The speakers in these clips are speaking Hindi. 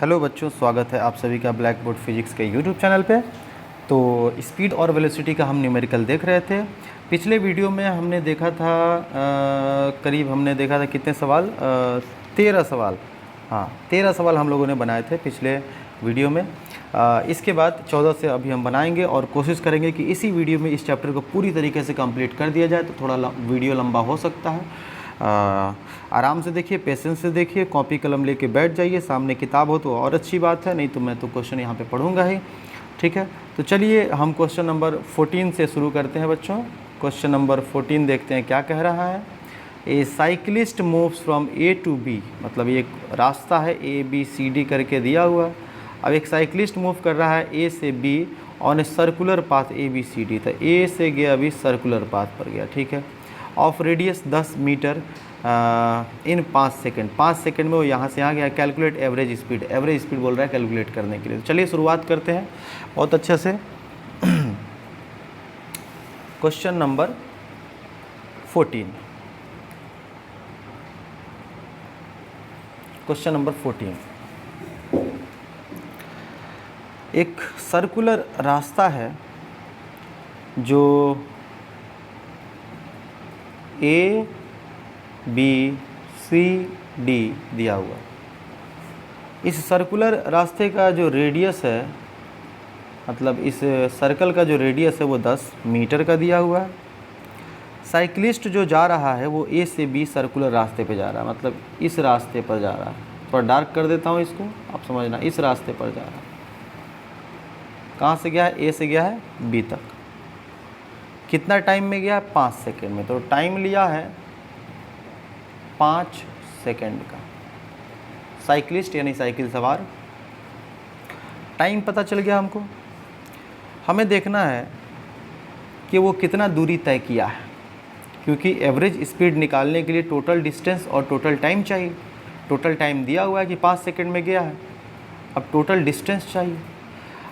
हेलो बच्चों, स्वागत है आप सभी का ब्लैक बोर्ड फिजिक्स के यूट्यूब चैनल पे। तो स्पीड और वेलोसिटी का हम न्यूमेरिकल देख रहे थे। पिछले वीडियो में हमने देखा था करीब हमने देखा था कितने सवाल, 13 सवाल। हाँ, 13 सवाल हम लोगों ने बनाए थे पिछले वीडियो में। इसके बाद 14 से अभी हम बनाएंगे और कोशिश करेंगे कि इसी वीडियो में इस चैप्टर को पूरी तरीके से कंप्लीट कर दिया जाए। तो थोड़ा वीडियो लंबा हो सकता है। आराम से देखिए, पेशेंस से देखिए, कॉपी कलम लेके बैठ जाइए। सामने किताब हो तो और अच्छी बात है, नहीं तो मैं तो क्वेश्चन यहाँ पे पढ़ूंगा ही। ठीक है, तो चलिए हम क्वेश्चन नंबर 14 से शुरू करते हैं बच्चों। क्वेश्चन नंबर 14 देखते हैं क्या कह रहा है। A cyclist moves from A to B, मतलब ये एक रास्ता है ABCD करके दिया हुआ। अब एक साइकिलिस्ट मूव कर रहा है ए से be on a circular path ABCD। तो ए से गया अभी सर्कुलर पाथ पर गया, ठीक है, of radius 10 metre in 5 second. 5 second में वो यहाँ से यहाँ गया। Calculate average speed, average speed बोल रहा है कैलकुलेट करने के लिए। तो चलिए शुरुआत करते हैं बहुत अच्छे से। Question number 14। क्वेश्चन नंबर 14, एक सर्कुलर रास्ता है जो ABCD दिया हुआ। इस सर्कुलर रास्ते का जो रेडियस है, मतलब इस सर्कल का जो रेडियस है वो 10 मीटर का दिया हुआ है। साइकिलिस्ट जो जा रहा है वो A से B सर्कुलर रास्ते पे जा रहा है, मतलब इस रास्ते पर जा रहा है। थोड़ा डार्क कर देता हूँ इसको, आप समझना, इस रास्ते पर जा रहा है। कहाँ से गया है? A से गया है B तक। कितना टाइम में गया है? 5 सेकेंड में। तो टाइम लिया है 5 सेकेंड का। साइकिलिस्ट यानी साइकिल सवार, टाइम पता चल गया हमको। हमें देखना है कि वो कितना दूरी तय किया है, क्योंकि एवरेज स्पीड निकालने के लिए टोटल डिस्टेंस और टोटल टाइम चाहिए। टोटल टाइम दिया हुआ है कि 5 सेकेंड में गया है, अब टोटल डिस्टेंस चाहिए।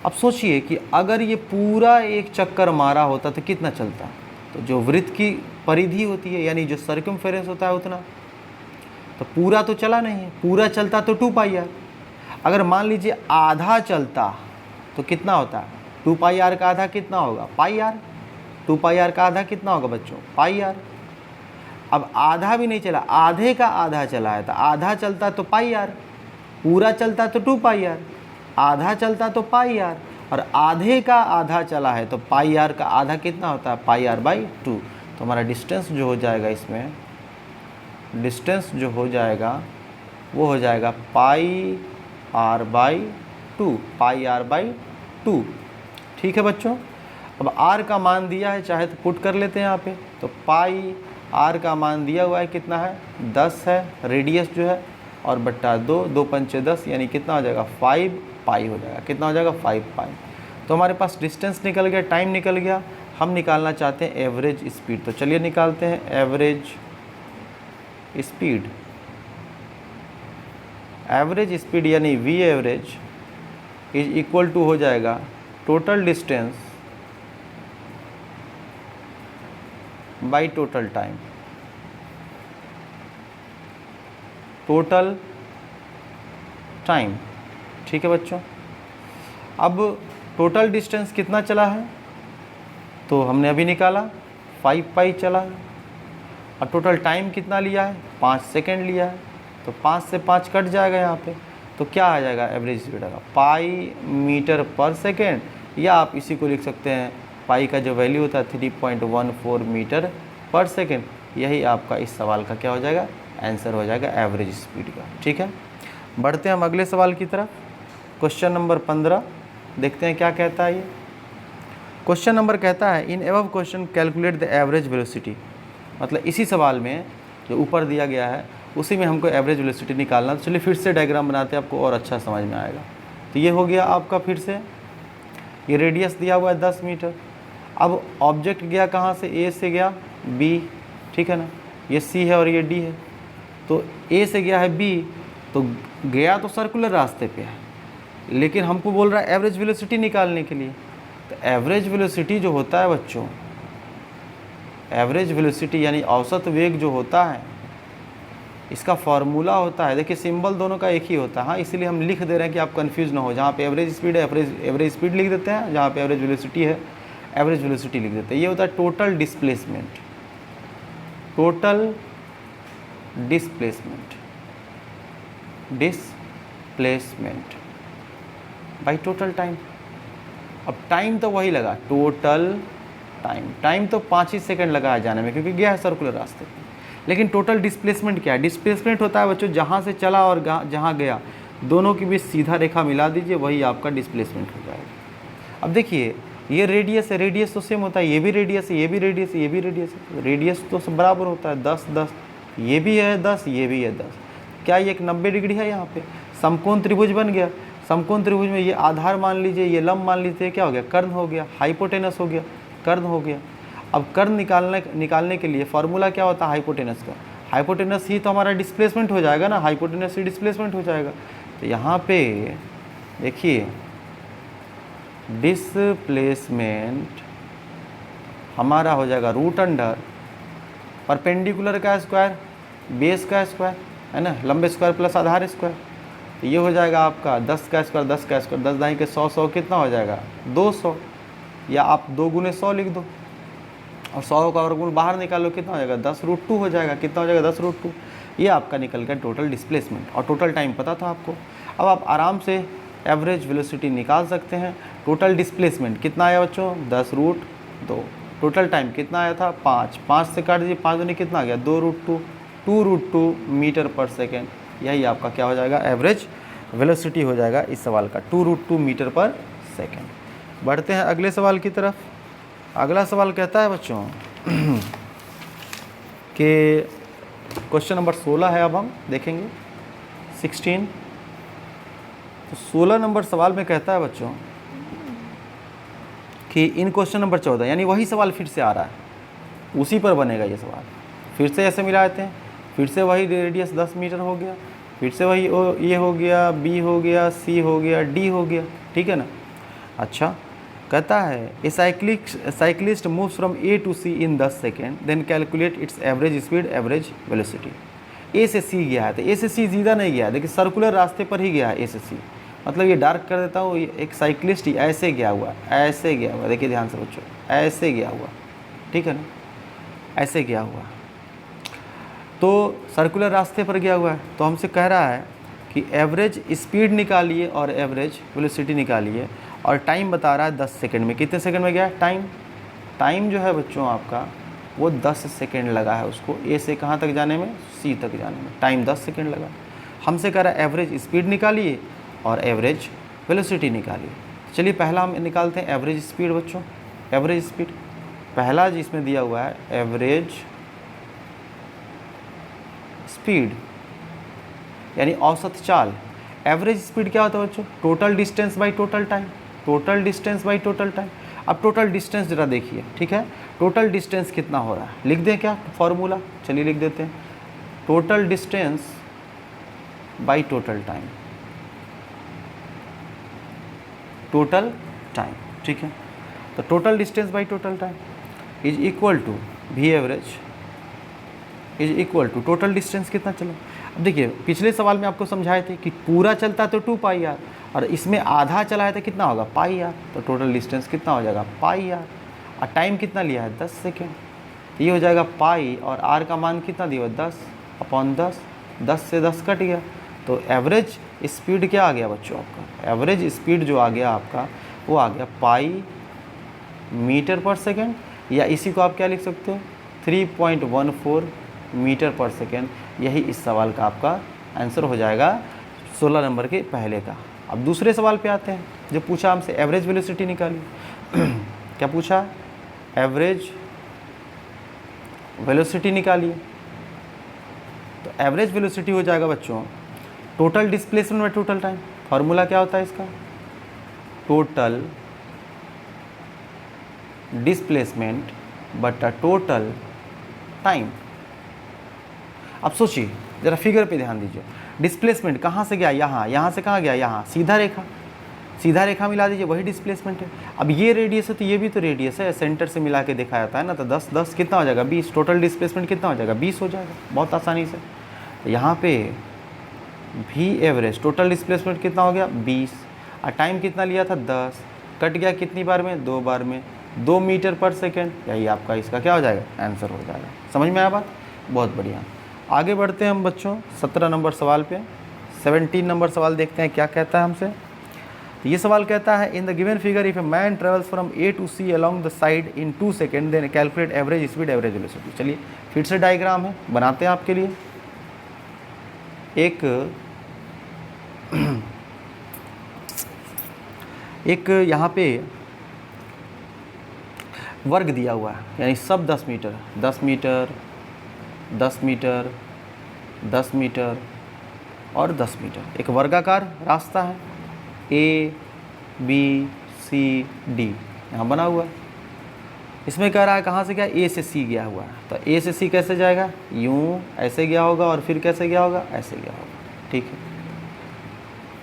अब सोचिए कि अगर ये पूरा एक चक्कर मारा होता तो कितना चलता। तो जो वृत्त की परिधि होती है, यानी जो सर्कमफेरेंस होता है उतना, तो पूरा तो चला नहीं है। पूरा चलता तो 2πr। अगर मान लीजिए आधा चलता तो कितना होता है? 2πr का आधा कितना होगा? πr। 2πr का आधा कितना होगा बच्चों? πr। अब आधा भी नहीं चला, आधे का आधा चला है, तो आधा चलता तो πr, पूरा चलता तो 2πr, आधा चलता तो πr, और आधे का आधा चला है तो πr का आधा कितना होता है? πr/2। तो हमारा डिस्टेंस जो हो जाएगा, इसमें डिस्टेंस जो हो जाएगा वो हो जाएगा πr/2, πr/2। ठीक है बच्चों। अब r का मान दिया है, चाहे तो पुट कर लेते हैं यहाँ पे। तो r का मान दिया हुआ है, कितना है? 10 है रेडियस जो है, और बट्टा 2, 2 पंचे 10, यानी कितना हो जाएगा? 5π हो जाएगा। कितना हो जाएगा? 5π। तो हमारे पास डिस्टेंस निकल गया, टाइम निकल गया। हम निकालना चाहते हैं एवरेज स्पीड। तो चलिए निकालते हैं एवरेज स्पीड। एवरेज स्पीड यानी V average is equal to हो जाएगा total distance by total time. Total time, ठीक है बच्चों। अब टोटल डिस्टेंस कितना चला है तो हमने अभी निकाला, 5π चला है। और टोटल टाइम कितना लिया है? 5 सेकेंड लिया है। तो 5 से 5 कट जाएगा यहाँ पे, तो क्या आ जाएगा? एवरेज स्पीड आएगा पाई मीटर पर सेकेंड, या आप इसी को लिख सकते हैं, पाई का जो वैल्यू होता है 3.14 मीटर पर सेकेंड। यही आपका इस सवाल का क्या हो जाएगा? आंसर हो जाएगा एवरेज स्पीड का। ठीक है, बढ़ते हैं हम अगले सवाल की तरफ। क्वेश्चन नंबर 15 देखते हैं क्या कहता है ये। क्वेश्चन नंबर कहता है, in above question calculate the average velocity. मतलब इसी सवाल में जो ऊपर दिया गया है उसी में हमको एवरेज वेलोसिटी निकालना। तो चलिए फिर से डायग्राम बनाते हैं, आपको और अच्छा समझ में आएगा। तो ये हो गया आपका, फिर से ये रेडियस दिया हुआ है 10 मीटर। अब ऑब्जेक्ट गया कहाँ से? A से गया B, ठीक है ना, ये C है और ये D है। तो A से गया है B, तो गया तो सर्कुलर रास्ते पे है, लेकिन हमको बोल रहा है एवरेज वेलोसिटी निकालने के लिए। तो एवरेज वेलोसिटी जो होता है बच्चों, एवरेज वेलोसिटी यानी औसत वेग जो होता है इसका फॉर्मूला होता है, देखिए सिंबल दोनों का एक ही होता है, हाँ इसीलिए हम लिख दे रहे हैं कि आप कंफ्यूज ना हो। जहाँ पे एवरेज स्पीड है एवरेज स्पीड लिख देते हैं, जहाँ पे एवरेज वेलोसिटी है एवरेज वेलोसिटी लिख देते हैं। ये होता है total displacement, total displacement, displacement by total time. अब टाइम तो वही लगा, टोटल टाइम तो 5 ही सेकंड लगा है जाने में क्योंकि गया है सर्कुलर रास्ते पे। लेकिन टोटल डिस्प्लेसमेंट क्या है? डिस्प्लेसमेंट होता है बच्चों जहाँ से चला और जहाँ गया दोनों के बीच सीधा रेखा मिला दीजिए, वही आपका डिस्प्लेसमेंट हो जाएगा। अब देखिए ये रेडियस है, रेडियस तो सेम होता है, ये भी रेडियस है, ये भी रेडियस है, ये भी रेडियस है, रेडियस तो सब बराबर होता है 10 10, ये भी है 10, ये भी है 10। क्या ये एक 90 डिग्री है? यहाँ पे समकोण त्रिभुज बन गया। समकोण त्रिभुज में ये आधार मान लीजिए, ये लंब मान लीजिए, क्या हो गया? कर्ण हो गया, हाइपोटेनस हो गया, कर्ण हो गया। अब कर्ण निकालने के लिए फॉर्मूला क्या होता है हाइपोटेनस का? हाइपोटेनस ही तो हमारा डिस्प्लेसमेंट हो जाएगा ना, हाइपोटेनस ही डिस्प्लेसमेंट हो जाएगा। तो यहाँ पे देखिए डिस्प्लेसमेंट हमारा हो जाएगा रूट अंडर परपेंडिकुलर का स्क्वायर बेस का स्क्वायर, है ना, लंबे स्क्वायर प्लस आधार स्क्वायर। तो ये हो जाएगा आपका 10 का स्क्वायर 10 का स्क्वायर, 10 दाई के 100 100 कितना हो जाएगा? 200, या आप 2 गुने 100 लिख दो और 100 का वर्गमूल बाहर निकालो, कितना हो जाएगा? 10√2 हो जाएगा। कितना हो जाएगा? 10√2। ये आपका निकल गया टोटल डिस्प्लेसमेंट, और टोटल टाइम पता था आपको। अब आप आराम से एवरेज वेलोसिटी निकाल सकते हैं। टोटल डिस्प्लेसमेंट कितना आया बच्चों? 10√2। टोटल टाइम कितना आया था? 5, 5 से काट दीजिए, 5 दूनी कितना आ गया? 2√2, 2√2 मीटर पर सेकेंड। यही आपका क्या हो जाएगा? एवरेज वेलोसिटी हो जाएगा इस सवाल का, 2√2 मीटर पर सेकेंड। बढ़ते हैं अगले सवाल की तरफ। अगला सवाल कहता है बच्चों कि क्वेश्चन नंबर 16 है, अब हम देखेंगे 16। तो 16 नंबर सवाल में कहता है बच्चों कि इन क्वेश्चन नंबर 14, यानी वही सवाल फिर से आ रहा है, उसी पर बनेगा ये सवाल। फिर से ऐसे मिलाते हैं, फिर से वही रेडियस 10 मीटर हो गया, फिर से वही ये हो गया, बी हो गया, सी हो गया, डी हो गया, ठीक है ना। अच्छा, कहता है a cyclist moves from A to C in 10 second, then calculate its average speed average velocity. A से सी गया है, तो ए से सी सीधा नहीं गया है, देखिए सर्कुलर रास्ते पर ही गया है ए से सी। मतलब ये डार्क कर देता हूँ, एक साइक्लिस्ट ऐसे गया हुआ, ऐसे गया हुआ, देखिए ध्यान से बच्चों, ऐसे गया हुआ, ठीक है ना, ऐसे गया हुआ, तो सर्कुलर रास्ते पर गया हुआ है। तो हमसे कह रहा है कि एवरेज स्पीड निकालिए और एवरेज वेलोसिटी निकालिए, और टाइम बता रहा है 10 सेकंड में। कितने सेकंड में गया? टाइम जो है बच्चों आपका वो 10 सेकंड लगा है उसको ए से कहाँ तक जाने में? सी तक जाने में, टाइम 10 सेकंड लगा। हमसे कह रहा है एवरेज स्पीड निकालिए और एवरेज वेलोसिटी निकालिए। चलिए पहला हम निकालते हैं एवरेज स्पीड बच्चों। एवरेज स्पीड पहला जिसमें दिया हुआ है एवरेज स्पीड यानी औसत चाल। एवरेज स्पीड क्या होता है बच्चों? Total distance by total time, total distance by total time. अब टोटल डिस्टेंस जरा देखिए, ठीक है, टोटल डिस्टेंस कितना हो रहा है? लिख दें क्या फॉर्मूला? चलिए लिख देते हैं, total distance by total time, total time, ठीक है। तो total distance by total time is equal to V average is equal to total distance कितना चला। अब देखिए पिछले सवाल में आपको समझाए थे कि पूरा चलता है तो 2πr, और इसमें आधा चला है तो कितना होगा? πr। तो टोटल डिस्टेंस कितना हो जाएगा? πr। और टाइम कितना लिया है? 10 सेकेंड। ये हो जाएगा पाई, और r का मान कितना दिया हुआ? 10/10, 10 से 10 कट गया। तो एवरेज स्पीड क्या आ गया बच्चों आपका? एवरेज स्पीड जो आ गया आपका वो आ गया पाई मीटर पर सेकेंड, या इसी को आप क्या लिख सकते हो? 3.14 मीटर पर सेकेंड। यही इस सवाल का आपका आंसर हो जाएगा 16 नंबर के पहले का। अब दूसरे सवाल पे आते हैं, जो पूछा हमसे एवरेज वेलोसिटी निकाली। क्या पूछा? एवरेज वेलोसिटी निकालिए। तो एवरेज वेलोसिटी हो जाएगा बच्चों टोटल डिस्प्लेसमेंट में टोटल टाइम। फॉर्मूला क्या होता है इसका? टोटल डिस्प्लेसमेंट बटा टोटल टाइम। अब सोचिए ज़रा फिगर पे ध्यान दीजिए, डिस्प्लेसमेंट कहाँ से गया? यहाँ से कहाँ गया? यहाँ, सीधा रेखा मिला दीजिए, वही डिस्प्लेसमेंट है। अब ये रेडियस है तो ये भी तो रेडियस है, सेंटर से मिला के देखा जाता है ना। तो 10 10 कितना हो जाएगा? 20। टोटल डिस्प्लेसमेंट कितना हो जाएगा? 20 हो जाएगा, बहुत आसानी से। तो यहाँ पे भी एवरेज टोटल डिस्प्लेसमेंट कितना हो गया 20, और टाइम कितना लिया था 10, कट गया कितनी बार में 2 बार में, 2 मीटर पर सेकेंड। यही आपका इसका क्या हो जाएगा आंसर हो जाएगा। समझ में आया बात? बहुत बढ़िया। आगे बढ़ते हैं हम बच्चों 17 नंबर सवाल पे। 17 नंबर सवाल देखते हैं क्या कहता है हमसे। तो ये सवाल कहता है in the given figure if a man travels from A to C along the side in 2 second then calculate average speed average velocity. चलिए फिर से डायग्राम है बनाते हैं आपके लिए। एक यहाँ पे वर्ग दिया हुआ है, यानी सब 10 मीटर 10 मीटर 10 मीटर 10 मीटर और 10 मीटर एक वर्गाकार रास्ता है A B C D यहाँ बना हुआ है। इसमें कह रहा है कहाँ से क्या A से C गया हुआ है, तो A से C कैसे जाएगा, यूँ ऐसे गया होगा और फिर कैसे गया होगा, ऐसे गया होगा। ठीक है,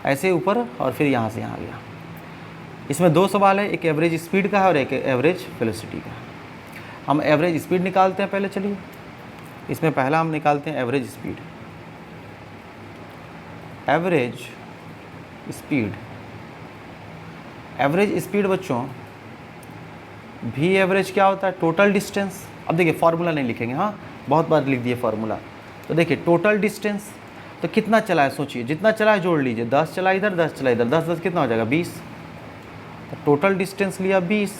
ऐसे ऊपर और फिर यहाँ से यहाँ गया। इसमें 2 सवाल है, एक एवरेज स्पीड का है और एक एवरेज वेलोसिटी का है। हम एवरेज स्पीड निकालते हैं पहले। चलिए इसमें पहला हम निकालते हैं एवरेज स्पीड। एवरेज स्पीड बच्चों भी एवरेज क्या होता है, टोटल डिस्टेंस। अब देखिए फार्मूला नहीं लिखेंगे, हाँ बहुत बार लिख दिए फार्मूला। तो देखिए टोटल डिस्टेंस तो कितना चला है, सोचिए जितना चला है जोड़ लीजिए, 10 चला इधर 10 चला इधर, 10 10 कितना हो जाएगा 20। तो टोटल डिस्टेंस लिया 20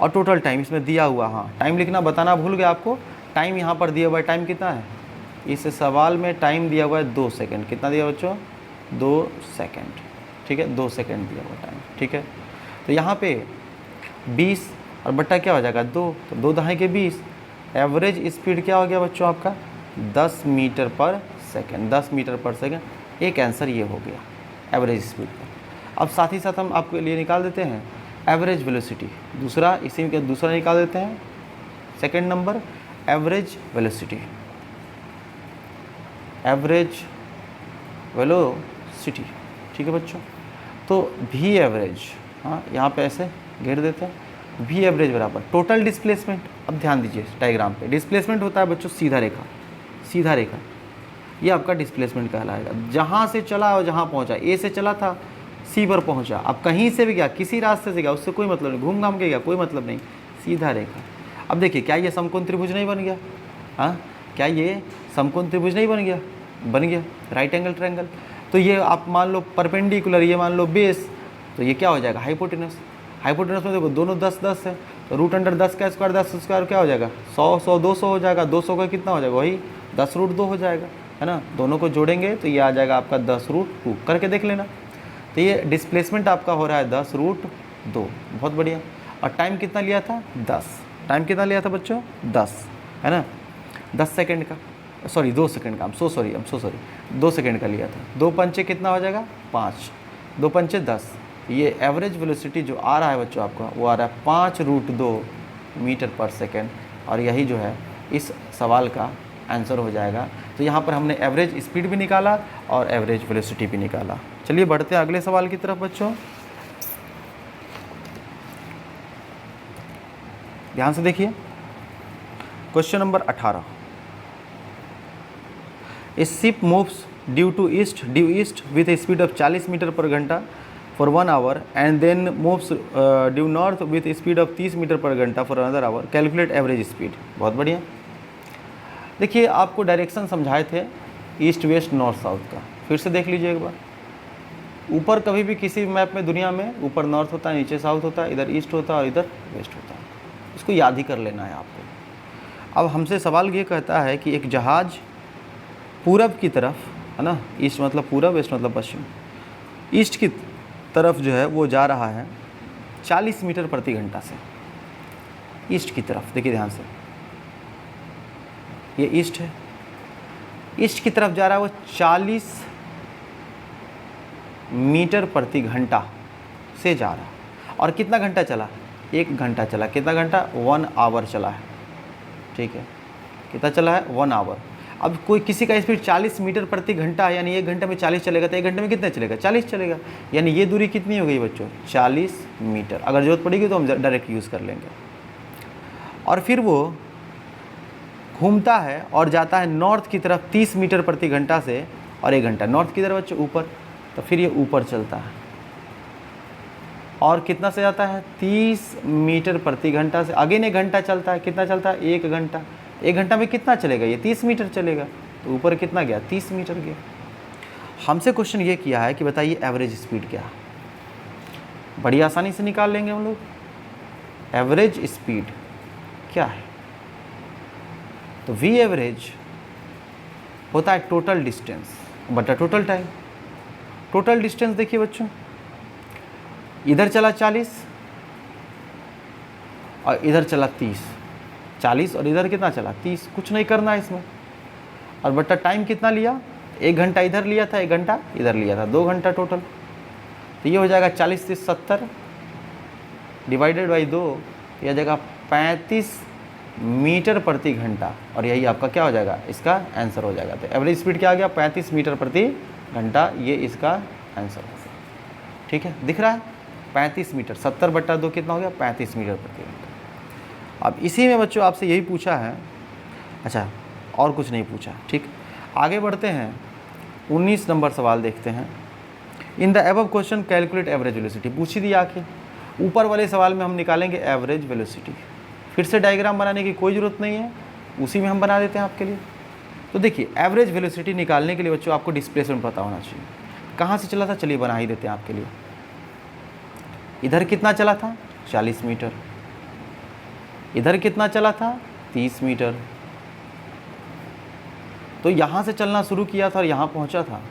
और टोटल टाइम इसमें दिया हुआ, हाँ टाइम लिखना बताना भूल गया आपको। टाइम यहाँ पर दिया हुआ है, टाइम कितना है इस सवाल में, टाइम दिया हुआ है 2 सेकेंड। कितना दिया बच्चों 2 सेकेंड। ठीक है 2 सेकेंड दिया हुआ टाइम। ठीक है तो यहाँ पे 20 और बट्टा क्या हो जाएगा 2, तो 2 दहाई के 20। एवरेज स्पीड क्या हो गया बच्चों आपका 10 metre per second, 10 metre per second. एक आंसर ये हो गया एवरेज स्पीड का। अब साथ ही साथ हम आपके लिए निकाल देते हैं एवरेज वेलोसिटी, दूसरा इसी में दूसरा निकाल देते हैं। Second number average velocity, average velocity. ठीक है बच्चों, तो भी एवरेज, हाँ यहाँ पे ऐसे घेर देते हैं, भी एवरेज बराबर टोटल डिस्प्लेसमेंट। अब ध्यान दीजिए डायग्राम पे, डिस्प्लेसमेंट होता है बच्चों सीधा रेखा, सीधा रेखा ये आपका डिस्प्लेसमेंट कहलाएगा। जहाँ से चला और जहाँ पहुँचा, ए से चला था सी पर पहुँचा, अब कहीं से भी गया, किसी रास्ते से गया, उससे कोई मतलब नहीं, घूम घाम के गया, कोई मतलब नहीं, सीधा रेखा। अब देखिए क्या ये समकोण त्रिभुज नहीं बन गया, हाँ क्या ये समकोण त्रिभुज नहीं बन गया, बन गया राइट एंगल ट्रायंगल। तो ये आप मान लो परपेंडिकुलर, ये मान लो बेस, तो ये क्या हो जाएगा हाइपोटेनस। हाइपोटेनस में देखो दोनों 10 10 है, तो रूट अंडर 10 का स्क्वायर 10 स्क्वायर क्या हो जाएगा 100 100 200 हो जाएगा, 200 का कितना हो जाएगा वही 10 रूट 2 हो जाएगा, है ना। दोनों को जोड़ेंगे तो ये आ जाएगा आपका 10 रूट 2, करके देख लेना। तो ये डिस्प्लेसमेंट आपका हो रहा है 10 रूट 2, बहुत बढ़िया। और टाइम कितना लिया था 10, टाइम कितना लिया था बच्चों 10, है ना, 10 सेकेंड का, सॉरी 2 सेकेंड का, I'm so sorry 2 सेकेंड का लिया था। 2 पंचे कितना हो जाएगा 5, 2 पंचे 10। ये एवरेज वेलोसिटी जो आ रहा है बच्चों आपका, वो आ रहा है 5 रूट 2 मीटर पर सेकेंड, और यही जो है इस सवाल का आंसर हो जाएगा। तो यहाँ पर हमने एवरेज स्पीड भी निकाला और एवरेज वेलोसिटी भी निकाला। चलिए बढ़ते हैं अगले सवाल की तरफ बच्चों, ध्यान से देखिए question number 18। A ship moves due east with a speed of 40 metre पर घंटा for 1 hour and then moves due north with a speed of 30 metre पर घंटा for another hour. Calculate average speed. बहुत बढ़िया। देखिए आपको डायरेक्शन समझाए थे ईस्ट वेस्ट नॉर्थ साउथ का, फिर से देख लीजिए एक बार। ऊपर कभी भी किसी मैप में दुनिया में ऊपर नॉर्थ होता है, नीचे साउथ होता है, इधर ईस्ट होता है और इधर वेस्ट होता है। इसको याद ही कर लेना है आपको। अब हमसे सवाल ये कहता है कि एक जहाज़ पूरब की तरफ, है ना, ईस्ट मतलब पूरब, वेस्ट मतलब पश्चिम, ईस्ट की तरफ जो है वो जा रहा है 40 मीटर प्रति घंटा से, ईस्ट की तरफ। देखिए ध्यान से, ये ईस्ट है, ईस्ट की तरफ जा रहा है वो 40 मीटर प्रति घंटा से जा रहा है। और कितना घंटा चला, 1 घंटा चला। कितना घंटा 1 आवर चला है, ठीक है, कितना चला है 1 आवर। अब कोई किसी का स्पीड 40 मीटर प्रति घंटा है, यानी 1 घंटे में 40 चलेगा, तो 1 घंटे में कितना चलेगा 40 चलेगा, यानी ये दूरी कितनी हो गई बच्चों 40 मीटर। अगर जरूरत पड़ेगी तो हम डायरेक्ट यूज़ कर लेंगे। और फिर वो घूमता है और जाता है नॉर्थ की तरफ 30 मीटर प्रति घंटा से, और 1 घंटा नॉर्थ की तरफ बच्चों ऊपर, तो फिर ये ऊपर चलता है और कितना से जाता है 30 मीटर प्रति घंटा से, अगेन 1 घंटा चलता है, कितना चलता है 1 घंटा, 1 घंटा में कितना चलेगा ये 30 मीटर चलेगा, तो ऊपर कितना गया 30 मीटर गया। हमसे क्वेश्चन ये किया है कि बताइए एवरेज स्पीड क्या है, बड़ी आसानी से निकाल लेंगे हम लोग। एवरेज स्पीड क्या है, तो वी एवरेज होता है टोटल डिस्टेंस बटा टोटल टाइम। टोटल डिस्टेंस देखिए बच्चों, इधर चला 40 और इधर चला 30, 40 और इधर कितना चला 30, कुछ नहीं करना है इसमें, और बटा टाइम कितना लिया, 1 घंटा इधर लिया था, 1 घंटा इधर लिया था, 2 घंटा टोटल। तो ये हो जाएगा 40 से 70 डिवाइडेड बाई 2, यह जाएगा 35 मीटर प्रति घंटा, और यही आपका क्या हो जाएगा, इसका आंसर हो जाएगा। तो एवरेज स्पीड क्या आ गया 35 मीटर प्रति घंटा, ये इसका आंसर हो गया। ठीक है, दिख रहा है 35 मीटर, 70 बटा 2 कितना हो गया 35 मीटर प्रति घंटा। अब इसी में बच्चों आपसे यही पूछा है, अच्छा और कुछ नहीं पूछा। ठीक, आगे बढ़ते हैं, 19 नंबर सवाल देखते हैं। In the above question calculate average velocity, पूछ ही दिया आखिर, ऊपर वाले सवाल में हम निकालेंगे एवरेज वेलोसिटी। फिर से डायग्राम बनाने की कोई ज़रूरत नहीं है, उसी में हम बना देते हैं आपके लिए। तो देखिए एवरेज वेलोसिटी निकालने के लिए बच्चों आपको डिस्प्लेसमेंट पता होना चाहिए, कहाँ से चला था, चलिए बना ही देते हैं आपके लिए। इधर कितना चला था 40 मीटर, इधर कितना चला था 30 मीटर, तो यहाँ से चलना शुरू किया था और यहाँ पहुँचा था,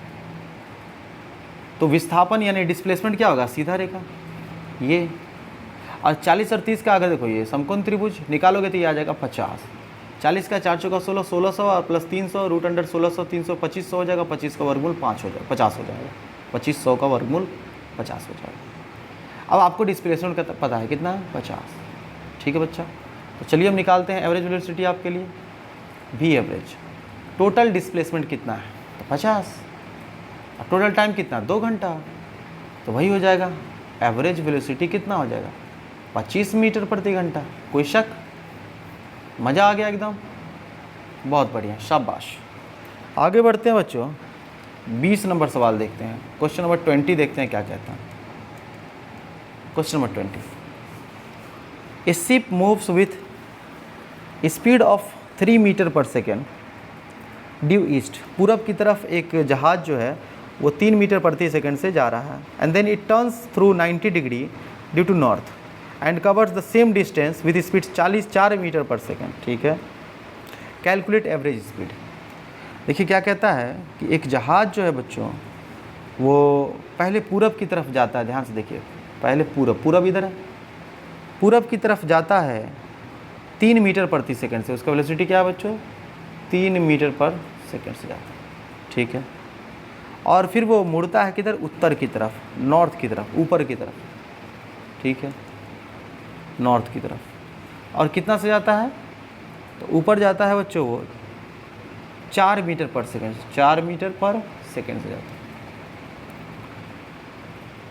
तो विस्थापन यानी डिस्प्लेसमेंट क्या होगा, सीधा रेखा ये, और 40 और 30 का अगर देखो ये समकोण त्रिभुज निकालोगे तो ये आ जाएगा 50, 40 का 4 चौका 16, 1600 और प्लस 300 रूट अंडर 1600, 300 2500 हो जाएगा, 25 का वर्गमूल 5 हो जाएगा, 50 हो जाएगा, 2500 का वर्गमूल 50 हो जाएगा। अब आपको डिस्प्लेसमेंट का पता है कितना है 50। ठीक है बच्चा, तो चलिए हम निकालते हैं एवरेज वेलोसिटी आपके लिए। वी एवरेज, टोटल डिस्प्लेसमेंट कितना है तो 50, और टोटल टाइम कितना 2 घंटा, तो वही हो जाएगा एवरेज वेलोसिटी कितना हो जाएगा 25 मीटर प्रति घंटा। कोई शक, मज़ा आ गया एकदम, बहुत बढ़िया, शाबाश। आगे बढ़ते हैं बच्चों, 20 नंबर सवाल देखते हैं, क्वेश्चन नंबर 20 देखते हैं क्या कहता है। Question number 20, a ship moves with speed of 3 metre per second due east, पूरब की तरफ एक जहाज़ जो है वो 3 मीटर प्रति सेकंड से जा रहा है, and then it turns through 90 degree due to north and covers the same distance with speed 4 metre per second. ठीक है, कैलकुलेट एवरेज स्पीड। देखिए क्या कहता है कि एक जहाज़ जो है बच्चों वो पहले पूरब की तरफ जाता है, ध्यान से देखिए, पहले पूरब इधर है, पूरब की तरफ जाता है 3 मीटर प्रति सेकंड से, उसका वेलोसिटी क्या है बच्चों 3 मीटर पर सेकंड से जाता है। ठीक है, और फिर वो मुड़ता है किधर, उत्तर की तरफ, नॉर्थ की तरफ, ऊपर की तरफ। ठीक है, नॉर्थ की तरफ, और कितना से जाता है, तो ऊपर जाता है बच्चों वो 4 metre per second, 4 metre per second से जाता है।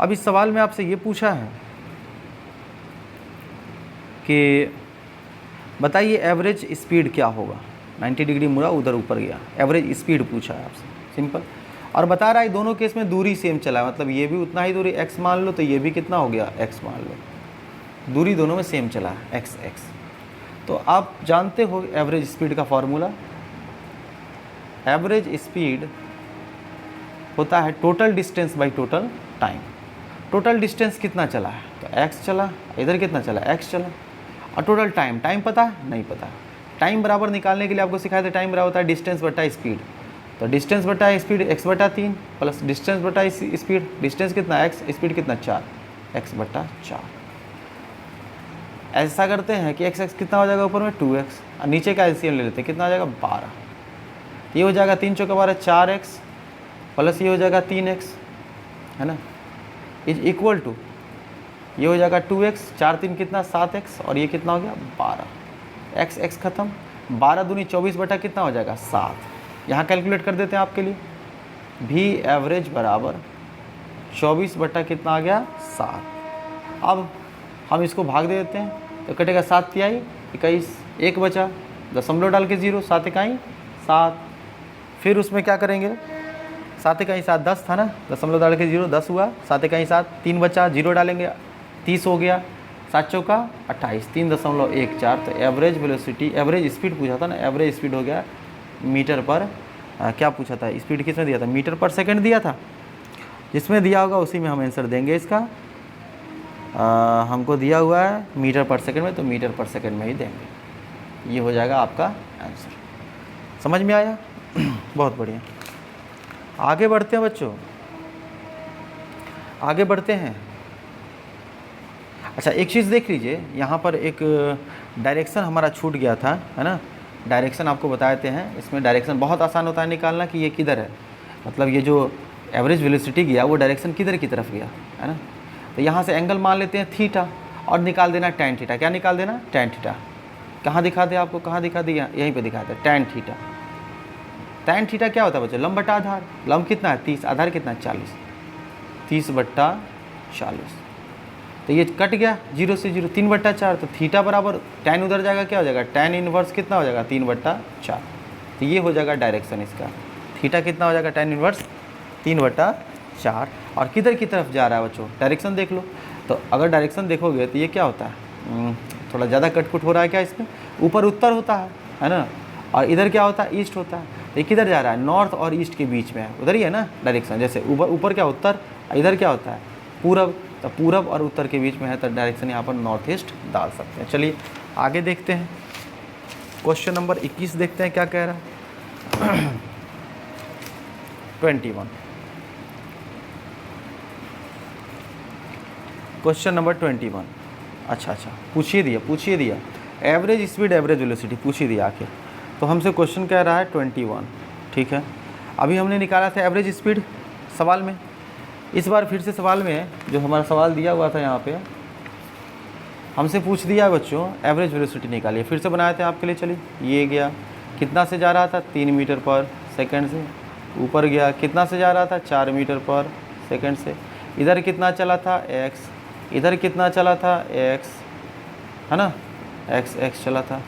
अब इस सवाल में आपसे ये पूछा है कि बताइए एवरेज स्पीड क्या होगा, 90 डिग्री मुड़ा उधर ऊपर गया, एवरेज स्पीड पूछा है आपसे, सिंपल। और बता रहा है दोनों केस में दूरी सेम चला है, मतलब ये भी उतना ही दूरी x मान लो, तो ये भी कितना हो गया x मान लो, दूरी दोनों में सेम चला है x। तो आप जानते हो एवरेज स्पीड का फॉर्मूला, एवरेज स्पीड होता है total distance by total time. Total distance कितना चला है तो x चला, इधर कितना चला x चला, और टोटल टाइम पता है नहीं पता। टाइम बराबर निकालने के लिए आपको सिखाया था, टाइम बराबर होता है डिस्टेंस बटा स्पीड, तो डिस्टेंस बटा स्पीड x बटा 3 प्लस डिस्टेंस बटा स्पीड, डिस्टेंस कितना x, स्पीड कितना 4, x बटा 4। ऐसा करते हैं कि x कितना हो जाएगा ऊपर में 2x, और नीचे का एलसीएम ले लेते हैं, कितना हो जाएगा 12, ये हो जाएगा 3 चौका 12 4x प्लस ये हो जाएगा 3x, है ना, इज इक्वल टू ये हो जाएगा 2x, 4 3 कितना 7x, और ये कितना हो गया 12, x खत्म, 12 दूनी 24 बटा कितना हो जाएगा 7। यहाँ कैलकुलेट कर देते हैं आपके लिए, भी एवरेज बराबर 24 बटा कितना आ गया 7। अब हम इसको भाग दे देते हैं, तो कटेगा 7 तिहाई 21, 1 बचा, दशमलव डाल के 0, 7 इकाई 7। फिर उसमें क्या करेंगे, 7 इकाई 7 10 था ना, दशमलव डाल के 0 10 हुआ, 7 इकाई 7 3 बचा, 0 डालेंगे 30 हो गया, 7 चौका 28, 3.14। तो एवरेज वेलोसिटी, एवरेज स्पीड पूछा था ना, एवरेज स्पीड हो गया मीटर पर क्या पूछा था, स्पीड किसमें दिया था, मीटर पर सेकंड दिया था। जिसमें दिया होगा उसी में हम आंसर देंगे इसका। हमको दिया हुआ है मीटर पर सेकंड में, तो मीटर पर सेकंड में ही देंगे। ये हो जाएगा आपका आंसर। समझ में आया? बहुत बढ़िया। आगे बढ़ते हैं बच्चों, आगे बढ़ते हैं। अच्छा एक चीज़ देख लीजिए, यहाँ पर एक डायरेक्शन हमारा छूट गया था, है ना। डायरेक्शन आपको बताते हैं, इसमें डायरेक्शन बहुत आसान होता है निकालना कि ये किधर है, मतलब ये जो एवरेज वेलोसिटी गया वो डायरेक्शन किधर की तरफ गया, है ना। तो यहाँ से एंगल मान लेते हैं थीटा और निकाल देना टैन थीटा। क्या निकाल देना, टैन थीटा। कहाँ दिखा दे आपको, कहाँ दिखा दिया, यहीं पे दिखा दे टैन थीटा। टैन थीटा क्या होता है बच्चों, लंब बटा आधार। लंब कितना है 30, आधार कितना है 40, 30/40। तो ये कट गया 0 से 0, 3/4। तो थीटा बराबर टैन उधर जाएगा, क्या हो जाएगा, टैन इनवर्स कितना हो जाएगा 3/4। तो ये हो जाएगा डायरेक्शन इसका। थीटा कितना हो जाएगा, टैन इनवर्स 3/4। और किधर की तरफ जा रहा है बच्चों, डायरेक्शन देख लो। तो अगर डायरेक्शन देखोगे तो ये क्या होता है, थोड़ा ज़्यादा कटपुट हो रहा है क्या इसमें, ऊपर उत्तर होता है ना, और इधर क्या होता है, ईस्ट होता है। तो ये किधर जा रहा है, नॉर्थ और ईस्ट के बीच में है, उधर ही है ना डायरेक्शन। जैसे ऊपर क्या उत्तर, इधर क्या होता है पूरब, तो पूरब और उत्तर के बीच में है, तो डायरेक्शन यहाँ पर नॉर्थ ईस्ट डाल सकते हैं। चलिए आगे देखते हैं, क्वेश्चन नंबर 21 देखते हैं क्या कह रहा है। 21, क्वेश्चन नंबर 21। अच्छा पूछिए दिया एवरेज स्पीड एवरेज वेलोसिटी पूछिए दिया आके। तो हमसे क्वेश्चन कह रहा है 21, ठीक है। अभी हमने निकाला था एवरेज स्पीड सवाल में, इस बार फिर से सवाल में जो हमारा सवाल दिया हुआ था यहाँ पे हमसे पूछ दिया बच्चों एवरेज वेलोसिटी निकालिए। फिर से बनाए थे आपके लिए। चलिए ये गया, कितना से जा रहा था 3 मीटर पर सेकंड से, ऊपर गया कितना से जा रहा था 4 मीटर पर सेकंड से, इधर कितना चला था x, इधर कितना चला था x, है ना, x चला था,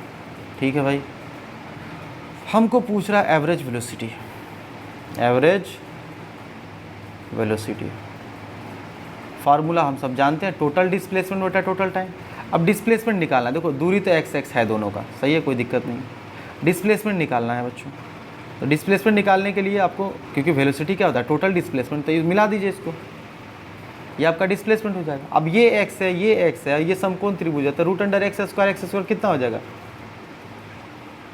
ठीक है भाई। हमको पूछ रहा है average velocity, average velocity formula हम सब जानते हैं, टोटल डिस्प्लेसमेंट बटा टोटल टाइम। अब डिस्प्लेसमेंट निकालना है, देखो दूरी तो x है दोनों का, सही है, कोई दिक्कत नहीं। डिस्प्लेसमेंट निकालना है बच्चों। तो डिस्प्लेसमेंट निकालने के लिए आपको, क्योंकि वेलोसिटी क्या होता है टोटल डिस्प्लेसमेंट, तो ये मिला दीजिए इसको, ये आपका डिस्प्लेसमेंट हो जाएगा। अब ये x है, ये x है, ये समकोण त्रिभुज है, तो √x² कितना हो जाएगा,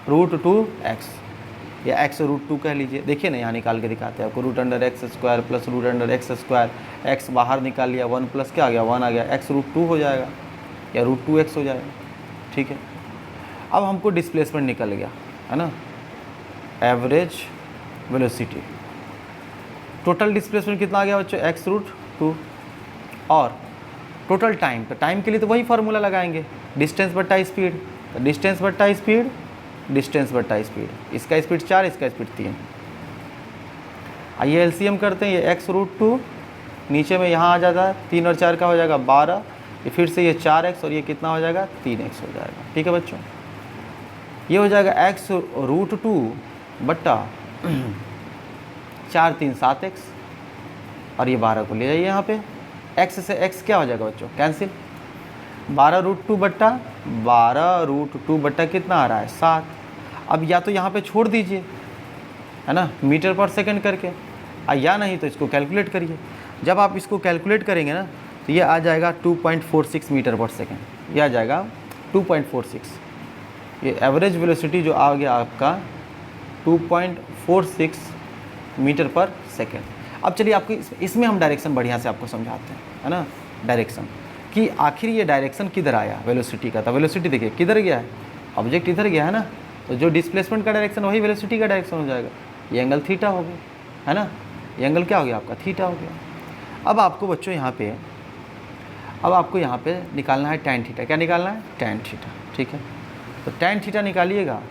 √2x या x√2 कह लीजिए। देखिए ना यहाँ निकाल के दिखाते हैं आपको, √x² प्लस √x², x बाहर निकाल लिया, 1 प्लस क्या आ गया 1 आ गया, x√2 हो जाएगा या √2x हो जाएगा, ठीक है। अब हमको डिस्प्लेसमेंट निकल गया, है ना, एवरेज वेलोसिटी। टोटल डिस्प्लेसमेंट कितना आ गया बच्चों, x√2। और टोटल टाइम, तो टाइम के लिए तो वही फार्मूला लगाएंगे, डिस्टेंस बट्टा स्पीड। तो डिस्टेंस बट्टा स्पीड, डिस्टेंस बट्टा स्पीड, इसका स्पीड 4, इसका स्पीड 3। आइए एलसीएम करते हैं, ये x√2 नीचे में यहाँ आ जाता है, 3 और 4 का हो जाएगा 12, ये फिर से ये 4x और ये कितना हो जाएगा 3x हो जाएगा, ठीक है बच्चों। ये हो जाएगा x√2 बट्टा 4 3 7x, और ये 12 को ले जाइए यहाँ पे, x से x क्या हो जाएगा बच्चों, कैंसिल। 12√2 बट्टा कितना आ रहा है 7। अब या तो यहाँ पे छोड़ दीजिए, है ना, मीटर पर सेकंड करके, या नहीं तो इसको कैलकुलेट करिए। जब आप इसको कैलकुलेट करेंगे ना तो ये आ जाएगा 2.46 मीटर पर सेकंड, ये आ जाएगा 2.46। ये एवरेज वेलोसिटी जो आ गया आपका 2.46 मीटर पर सेकंड। अब चलिए आपको इसमें हम डायरेक्शन बढ़िया से आपको समझाते हैं, है ना, डायरेक्शन कि आखिर ये डायरेक्शन किधर आया वेलोसिटी का। तो वेलोसिटी देखिए किधर गया है, ऑब्जेक्ट इधर गया है ना, तो जो डिस्प्लेसमेंट का डायरेक्शन वही वेलोसिटी का डायरेक्शन हो जाएगा। ये एंगल थीटा हो गया, है ना, ये एंगल क्या हो गया आपका थीटा हो गया। अब आपको बच्चों यहाँ पे, अब आपको यहाँ पे निकालना है टैन थीटा। क्या निकालना है, टैन थीटा, ठीक है। तो टैन थीटा निकालिएगा,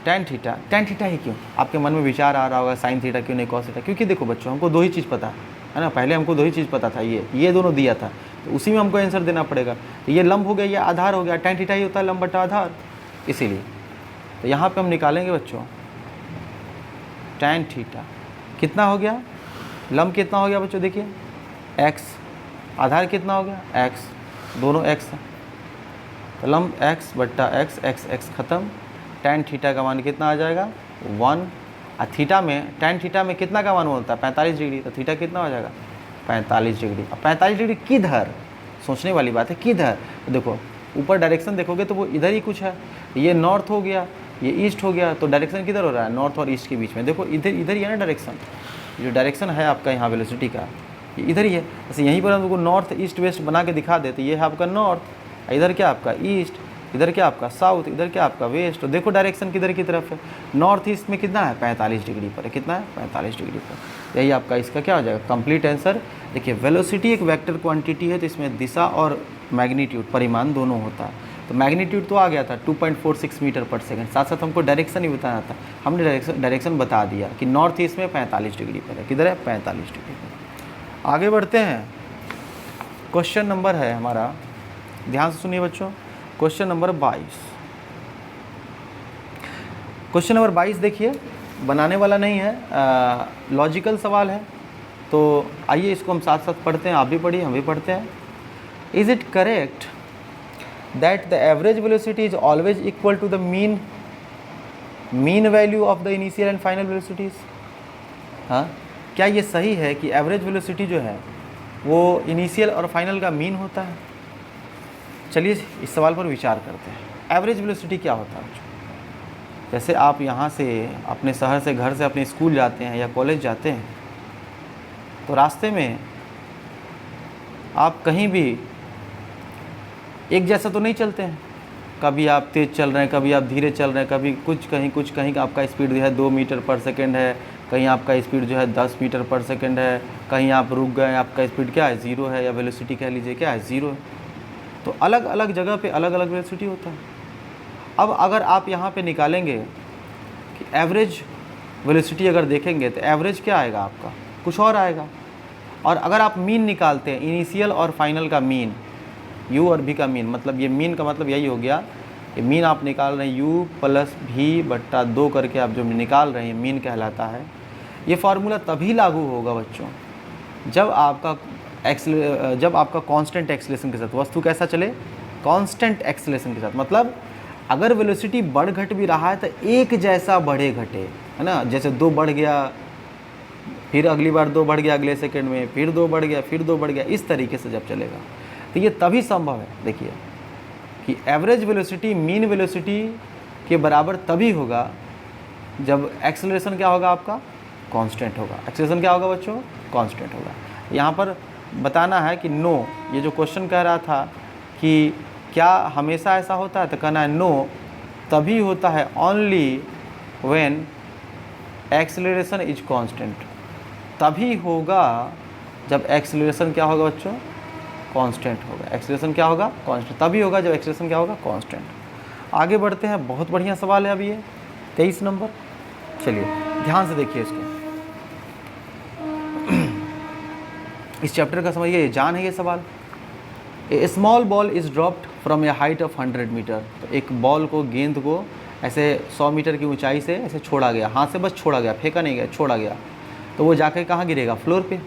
टैन थीटा ही क्यों, आपके मन में विचार आ रहा होगा साइन थीटा क्यों नहीं कॉस थीटा। क्योंकि देखो बच्चों हमको 2 ही चीज़ पता है ना, पहले हमको 2 ही चीज़ पता था, ये दोनों दिया था, तो उसी में हमको आंसर देना पड़ेगा। तो ये लंब हो गया, ये आधार हो गया, टैन थीटा ही होता है लंब बटा आधार, इसीलिए। तो यहाँ पे हम निकालेंगे बच्चों tan थीटा कितना हो गया, लंब कितना हो गया बच्चों, देखिए x, आधार कितना हो गया x, दोनों x है, तो लंब x बट्टा x, x ख़त्म, tan थीटा का मान कितना आ जाएगा 1। और थीटा में tan थीटा में कितना का मान होता है 45 डिग्री, तो थीटा कितना हो जाएगा 45 डिग्री। अब 45 डिग्री किधर, सोचने वाली बात है किधर, तो देखो ऊपर डायरेक्शन देखोगे तो वो इधर ही कुछ है, ये नॉर्थ हो गया, ये ईस्ट हो गया, तो डायरेक्शन किधर हो रहा है, नॉर्थ और ईस्ट के बीच में, देखो इधर इधर ही है ना डायरेक्शन, जो डायरेक्शन है आपका यहाँ वेलोसिटी का ये इधर ही है। जैसे यहीं पर हमको नॉर्थ ईस्ट वेस्ट बना के दिखा देते, ये है आपका नॉर्थ, इधर क्या आपका ईस्ट, इधर क्या आपका साउथ, इधर क्या आपका वेस्ट, तो देखो डायरेक्शन किधर की तरफ है, नॉर्थ ईस्ट में कितना है 45 डिग्री पर है, कितना है 45 डिग्री पर। यही आपका इसका क्या हो जाएगा कंप्लीट आंसर। देखिए वेलोसिटी एक वेक्टर क्वांटिटी है, तो इसमें दिशा और मैग्नीट्यूड परिमाण दोनों होता है, तो मैग्नीट्यूड तो आ गया था 2.46 मीटर पर सेकंड, साथ साथ हमको डायरेक्शन ही बताना था, हमने डायरेक्शन बता दिया कि नॉर्थ ईस्ट में 45 डिग्री पर है, किधर है 45 डिग्री पर। आगे बढ़ते हैं, क्वेश्चन नंबर है हमारा, ध्यान से सुनिए बच्चों, क्वेश्चन नंबर 22। क्वेश्चन नंबर 22 देखिए, बनाने वाला नहीं है, लॉजिकल सवाल है, तो आइए इसको हम साथ साथ पढ़ते हैं, आप भी पढ़िए हम भी पढ़ते हैं। Is it correct that the average velocity is always equal to the mean value of the initial and final velocities. हाँ, क्या ये सही है कि एवरेज वेलोसिटी जो है वो इनिशियल और फाइनल का मीन होता है? चलिए इस सवाल पर विचार करते हैं। एवरेज वेलोसिटी क्या होता है? जैसे आप यहाँ से अपने शहर से, घर से अपने स्कूल जाते हैं या कॉलेज जाते हैं, तो रास्ते में आप कहीं भी एक जैसा तो नहीं चलते हैं, कभी आप तेज़ चल रहे हैं, कभी आप धीरे चल रहे हैं, कभी कुछ कहीं आपका स्पीड जो है 2 मीटर पर सेकंड है, कहीं आपका स्पीड जो है 10 मीटर पर सेकंड है, कहीं आप रुक गए, आपका स्पीड क्या है 0 है, या वेलोसिटी कह लीजिए क्या है 0 है। तो अलग अलग जगह पे अलग अलग वेलोसिटी होता है। अब अगर आप यहाँ पे निकालेंगे कि एवरेज वेलोसिटी अगर देखेंगे तो एवरेज क्या आएगा आपका, कुछ और आएगा। और अगर आप मीन निकालते हैं, इनिशियल और फाइनल का मीन, u और v का मीन, मतलब ये मीन का मतलब यही हो गया कि मीन आप निकाल रहे हैं u प्लस v बट्टा 2 करके आप जो निकाल रहे हैं मीन कहलाता है। ये फार्मूला तभी लागू होगा बच्चों जब आपका कांस्टेंट एक्सेलरेशन के साथ वस्तु कैसा चले, कांस्टेंट एक्सेलरेशन के साथ, मतलब अगर वेलोसिटी बढ़ घट भी रहा है तो एक जैसा बढ़े घटे, है ना, जैसे 2 बढ़ गया फिर अगली बार 2 बढ़ गया अगले सेकंड में, फिर 2 बढ़ गया फिर 2 बढ़ गया, इस तरीके से जब चलेगा तो ये तभी संभव है। देखिए कि एवरेज वेलोसिटी मीन वेलोसिटी के बराबर तभी होगा जब एक्सेलरेशन क्या होगा आपका, कांस्टेंट होगा। एक्सेलरेशन क्या होगा बच्चों, कांस्टेंट होगा। यहाँ पर बताना है कि नो, ये जो क्वेश्चन कह रहा था कि क्या हमेशा ऐसा होता है, तो कहना है नो, तभी होता है only when acceleration is constant, तभी होगा जब एक्सेलरेशन क्या होगा बच्चों, कांस्टेंट होगा। एक्सेलरेशन क्या होगा, कांस्टेंट, तभी होगा जब एक्सेलरेशन क्या होगा, कांस्टेंट। आगे बढ़ते हैं, बहुत बढ़िया सवाल है अभी ये 23 नंबर। चलिए ध्यान से देखिए इसको, इस चैप्टर का समझिए, ये जान है ये सवाल। A small ball is dropped from a height of 100 metre. तो एक बॉल को, गेंद को ऐसे 100 मीटर की ऊंचाई से ऐसे छोड़ा गया, हाथ से बस छोड़ा गया, फेंका नहीं गया, छोड़ा गया, तो वो जाकर कहाँ गिरेगा, फ्लोर पे।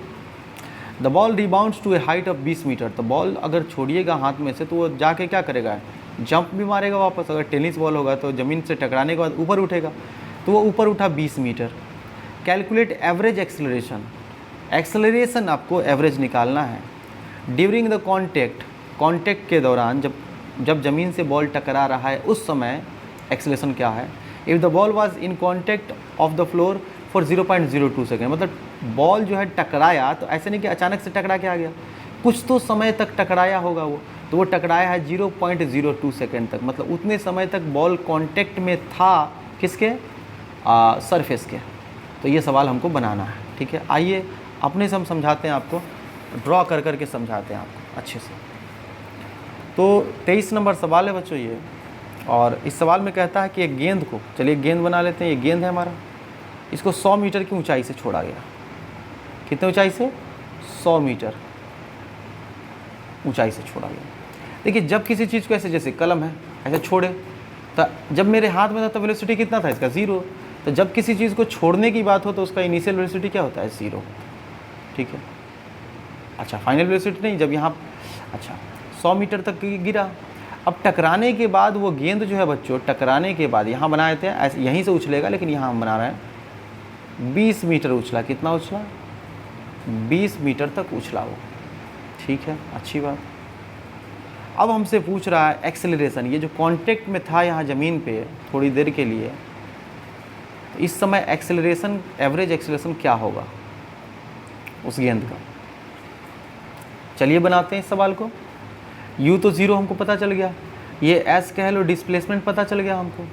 The ball rebounds to a height of 20 metre. तो बॉल अगर छोड़िएगा हाथ में से तो वो जाके क्या करेगा, जंप भी मारेगा वापस। अगर टेनिस बॉल होगा तो ज़मीन से टकराने के बाद ऊपर उठेगा, तो वो ऊपर उठा 20 metre. Calculate average acceleration. Acceleration आपको एवरेज निकालना है ड्यूरिंग द कॉन्टैक्ट के दौरान, जब ज़मीन से बॉल टकरा रहा है उस समय एक्सेलरेशन क्या है। If the ball was in contact of the floor for 0.02 second, मतलब बॉल जो है टकराया, तो ऐसे नहीं कि अचानक से टकरा के आ गया, कुछ तो समय तक टकराया होगा वो, तो वो टकराया है 0.02 सेकेंड तक, मतलब उतने समय तक बॉल कांटेक्ट में था किसके, सरफेस के। तो ये सवाल हमको बनाना है, ठीक है। आइए अपने से हम समझाते हैं आपको, ड्रॉ कर करके समझाते हैं आपको अच्छे से। तो 23 नंबर सवाल है बच्चों ये, और इस सवाल में कहता है कि एक गेंद को, चलिए गेंद बना लेते हैं, ये गेंद है हमारा, इसको 100 मीटर की ऊंचाई से छोड़ा गया। कितने ऊंचाई से, 100 मीटर ऊंचाई से छोड़ा गया। देखिए जब किसी चीज़ को ऐसे, जैसे कलम है ऐसे छोड़े तो जब मेरे हाथ में था तो वेलोसिटी कितना था इसका, 0। तो जब किसी चीज़ को छोड़ने की बात हो तो उसका इनिशियल वेलोसिटी क्या होता है, 0। ठीक है। अच्छा, फाइनल वेलोसिटी नहीं, जब यहाँ अच्छा 100 मीटर तक गिरा। अब टकराने के बाद वो गेंद जो है बच्चों, टकराने के बाद यहाँ बनाए थे ऐसे, यहीं से उछलेगा, लेकिन यहाँ हम बना रहे हैं 20 मीटर उछला। कितना उछला, 20 मीटर तक उछला वो। ठीक है, अच्छी बात। अब हमसे पूछ रहा है एक्सेलरेशन, ये जो कांटेक्ट में था यहाँ ज़मीन पे थोड़ी देर के लिए, इस समय एक्सेलरेशन, एवरेज एक्सेलरेशन क्या होगा उस गेंद का। चलिए बनाते हैं इस सवाल को। U तो 0 हमको पता चल गया, ये S कह लो, डिस्प्लेसमेंट पता चल गया हमको।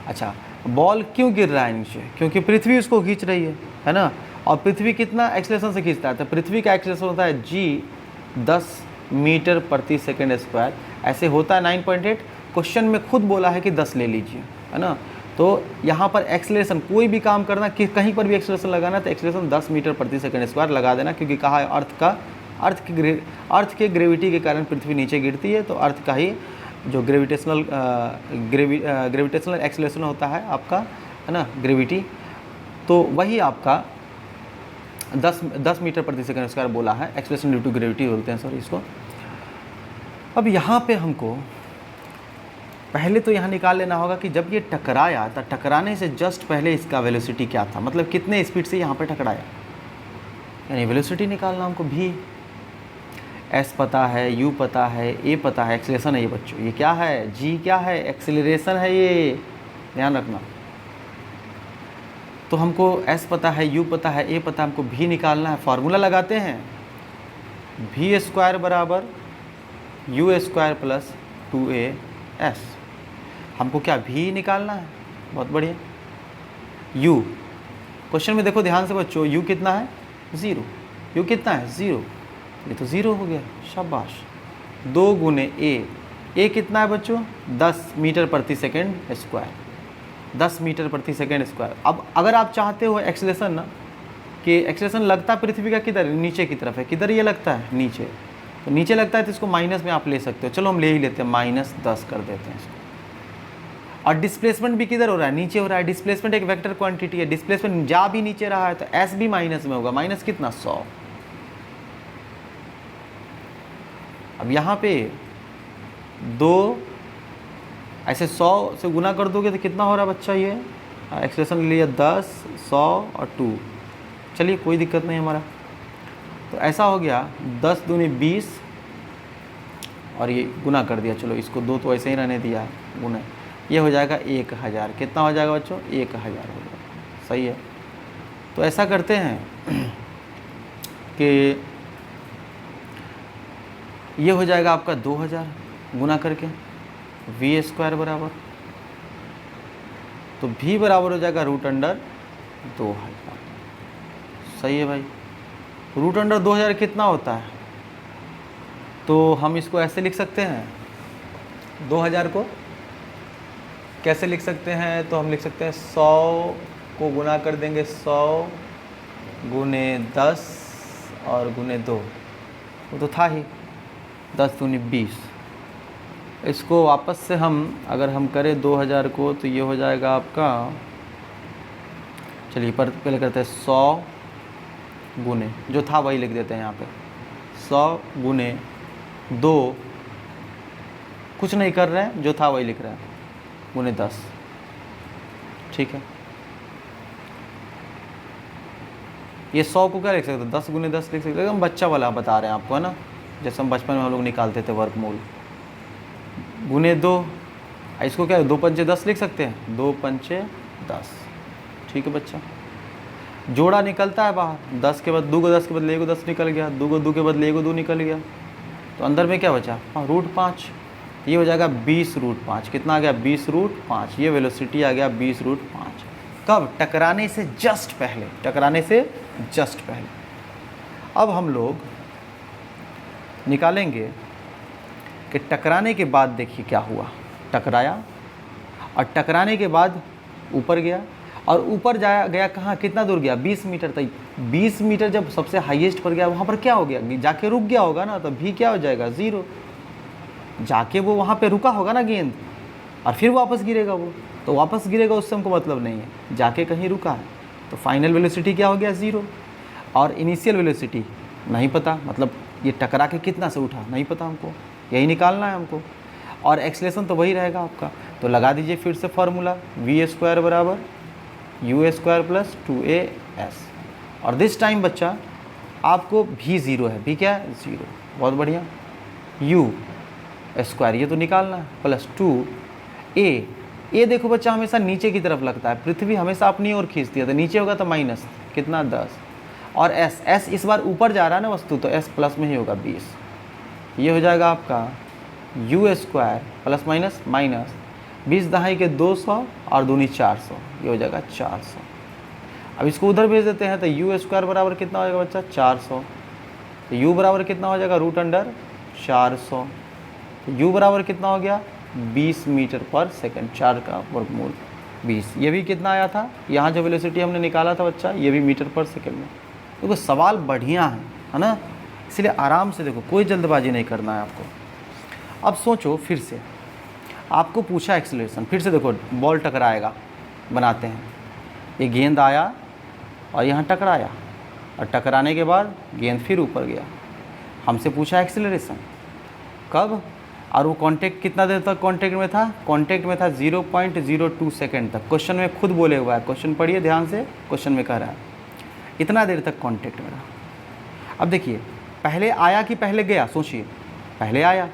अच्छा, बॉल क्यों गिर रहा है नीचे, क्योंकि पृथ्वी उसको खींच रही है ना। और पृथ्वी कितना एक्सेलरेशन से खींचता है, तो पृथ्वी का एक्सेलरेशन होता है G 10 मीटर प्रति सेकंड स्क्वायर। ऐसे होता है 9.8। क्वेश्चन में खुद बोला है कि 10 ले लीजिए, है ना। तो यहाँ पर एक्सेलरेशन, कोई भी काम करना कि कहीं पर भी एक्सेलरेशन लगाना तो एक्सेलरेशन 10 मीटर प्रति सेकंड स्क्वायर लगा देना, क्योंकि कहा है अर्थ के ग्रेविटी के कारण पृथ्वी नीचे गिरती है। तो अर्थ का ही जो ग्रेविटेशनल एक्सेलरेशन होता है आपका, है ना, ग्रेविटी, तो वही आपका 10 मीटर प्रति सेकंड स्क्वायर बोला है। एक्सेलरेशन ड्यू टू ग्रेविटी बोलते हैं, सॉरी इसको। अब यहाँ पे हमको पहले तो यहाँ निकाल लेना होगा कि जब ये टकराया तो टकराने से जस्ट पहले इसका वेलोसिटी क्या था, मतलब कितने स्पीड से यहाँ पे टकराया, यानी वेलोसिटी निकालना हमको। भी S पता है, U पता है, A पता है, एक्सेलरेशन है ये बच्चों, ये क्या है, G क्या है, एक्सेलरेशन है, ये ध्यान रखना। तो हमको S पता है, U पता है, A पता है, हमको भी निकालना है। फार्मूला लगाते हैं, V स्क्वायर बराबर U स्क्वायर प्लस 2AS। हमको क्या भी निकालना है, बहुत बढ़िया। U क्वेश्चन में देखो ध्यान से बच्चों, U कितना है, 0। U कितना है, 0, ये तो 0 हो गया, शाबाश। 2 गुने A कितना है बच्चों, 10 मीटर प्रति सेकंड स्क्वायर, 10 मीटर प्रति सेकंड स्क्वायर। अब अगर आप चाहते हो एक्सेलरेशन ना, कि एक्सेलरेशन लगता है पृथ्वी का किधर, नीचे की तरफ है, किधर ये लगता है, नीचे, तो नीचे लगता है तो इसको माइनस में आप ले सकते हो। चलो हम ले ही लेते हैं, -10 कर देते हैं इसको। और डिस्प्लेसमेंट भी किधर हो रहा है, नीचे हो रहा है। डिस्प्लेसमेंट एक वेक्टर क्वांटिटी है, डिस्प्लेसमेंट जा भी नीचे रहा है तो S भी माइनस में होगा। माइनस कितना, 100। अब यहाँ पे 2 ऐसे 100 से गुना कर दोगे तो कितना हो रहा है बच्चा, ये एक्सप्रेशन लिया 10, 100 और 2। चलिए कोई दिक्कत नहीं हमारा। तो ऐसा हो गया 10 दूनी 20 और ये गुना कर दिया। चलो इसको 2 तो ऐसे ही रहने दिया गुना, ये हो जाएगा 1000। कितना हो जाएगा बच्चों, 1000 हो जाएगा। सही है। तो ऐसा करते हैं कि ये हो जाएगा आपका 2000 गुना करके V स्क्वायर बराबर, तो V बराबर हो जाएगा √2000। सही है भाई। √2000 कितना होता है, तो हम इसको ऐसे लिख सकते हैं, 2000 को कैसे लिख सकते हैं, तो हम लिख सकते हैं 100 को गुना कर देंगे 100 गुने 10 और गुने 2, वो तो था ही 10 दूनी 20। इसको वापस से हम अगर हम करें 2000 को तो ये हो जाएगा आपका, चलिए पर पहले करते हैं 100 गुने, जो था वही लिख देते हैं यहाँ पे, 100 गुने 2, कुछ नहीं कर रहे हैं, जो था वही लिख रहे हैं, गुने 10। ठीक है। ये 100 को क्या लिख सकते हैं, 10 गुने 10 लिख सकते हैं। हम बच्चा वाला बता रहे हैं आपको, है ना, जैसे हम बचपन में हम लोग निकालते थे वर्गमूल। गुने 2, इसको क्या 2 पंचे 10 लिख सकते हैं, 2 पंचे 10। ठीक है बच्चा। जोड़ा निकलता है बाहर, 10 के बाद 2 को 10 के बदले 1 को 10 निकल गया, 2 को 2 के बदले 1 को 2 निकल गया, तो अंदर में क्या बचा, √5। ये हो जाएगा 20√5। कितना आ गया, 20√5। ये वेलोसिटी आ गया 20√5। कब, टकराने से जस्ट पहले, टकराने से जस्ट पहले। अब हम लोग निकालेंगे कि टकराने के बाद देखिए क्या हुआ। टकराया और टकराने के बाद ऊपर गया, और ऊपर गया कहाँ, कितना दूर गया, 20 मीटर तक। 20 मीटर जब सबसे हाईएस्ट पर गया, वहाँ पर क्या हो गया, जाके रुक गया होगा ना, तो भी क्या हो जाएगा, 0। जाके वो वहाँ पे रुका होगा ना गेंद, और फिर वापस गिरेगा वो, तो वापस गिरेगा उससे हमको मतलब नहीं है, जाके कहीं रुका है। तो फाइनल वेलोसिटी क्या हो गया 0, और इनिशियल वेलोसिटी नहीं पता, मतलब ये टकरा के कितना से उठा नहीं पता हमको, यही निकालना है हमको। और एक्सेलरेशन तो वही रहेगा आपका, तो लगा दीजिए फिर से फार्मूला v² बराबर u² प्लस 2as। और दिस टाइम बच्चा आपको v 0 है, v क्या है 0, बहुत बढ़िया, u² ये तो निकालना है प्लस 2a देखो बच्चा हमेशा नीचे की तरफ लगता है, पृथ्वी हमेशा अपनी ओर खींचती है, तो नीचे होगा तो माइनस कितना 10, और s इस बार ऊपर जा रहा है ना वस्तु, तो s प्लस में ही होगा 20। ये हो जाएगा आपका u² प्लस माइनस माइनस 20 दहाई के 200 और दूनी 400, ये हो जाएगा 400। अब इसको उधर भेज देते हैं, तो u² बराबर कितना हो जाएगा बच्चा 400, तो u बराबर कितना हो जाएगा √400, तो u बराबर कितना हो गया 20 मीटर पर सेकंड, 4 का वर्गमूल 20। ये भी कितना आया था, यहाँ जो वेलोसिटी हमने निकाला था बच्चा, ये भी मीटर पर सेकंड में। देखो सवाल बढ़िया है ना, इसलिए आराम से देखो, कोई जल्दबाजी नहीं करना है आपको। अब सोचो फिर से, आपको पूछा एक्सेलरेशन, फिर से देखो बॉल टकराएगा, बनाते हैं, ये गेंद आया और यहाँ टकराया, और टकराने के बाद गेंद फिर ऊपर गया, हमसे पूछा एक्सेलरेशन कब, और वो कांटेक्ट कितना देर तक कांटेक्ट में था, कांटेक्ट में था 0.02 सेकेंड तक। क्वेश्चन में खुद बोले हुआ है, क्वेश्चन पढ़िए ध्यान से, क्वेश्चन में कह रहा है इतना देर तक कांटेक्ट में रहा। अब देखिए पहले आया कि पहले गया, सोचिए पहले आया,